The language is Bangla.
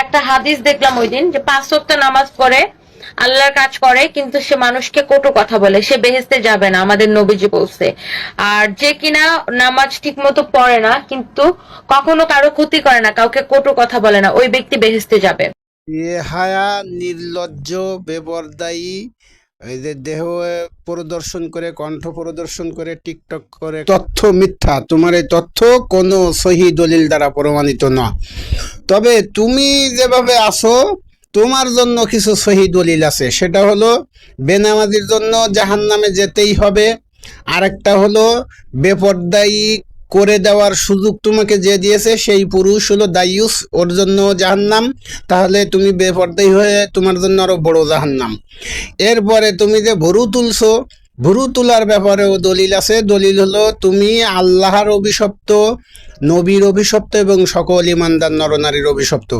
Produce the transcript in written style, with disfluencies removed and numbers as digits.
একটা হাদিস দেখলাম ওই দিন যে 5 ওয়াক্ত নামাজ পড়ে আল্লাহর কাজ করে কিন্তু সে মানুষকে কটু কথা বলে, সে বেহেশতে যাবে না, আমাদের নবীজি বলছে। আর যে কিনা নামাজ ঠিক মতো পড়ে না কিন্তু কখনো কারো ক্ষতি করে না, কাউকে কটু কথা বলে না, ওই ব্যক্তি বেহেশতে যাবে। হায়া নির্লজ্জ বেপরদায়ী, এই যে দেহ প্রদর্শন করে, কণ্ঠ প্রদর্শন করে, টিকটক করে, তথ্য মিথ্যা। তোমার এই তথ্য কোনো সহি দলিল দ্বারা প্রমাণিত না। তবে তুমি যেভাবে আসো, তোমার জন্য কিছু সহি দলিল আছে। সেটা হলো বেনামাজির জন্য জাহান্নামে যেতেই হবে। আরেকটা হলো বেপরদায়ী করে দেওয়ার সুযোগ তোমাকে যে দিয়েছে সেই পুরুষ হলো দায়ুস, ওর জন্য জাহান্নাম। তাহলে তুমি বেপরদায়ী হয়ে তোমার জন্য আরো বড় জাহান্নাম। এরপরে তুমি যে ভুরু তুলছো, ভুরু তোলার ব্যাপারেও দলিল আছে। দলিল হলো তুমি আল্লাহর অভিশপ্ত, নবীর অভিশপ্ত এবং সকল ইমানদার নরনারীর অভিশপ্ত।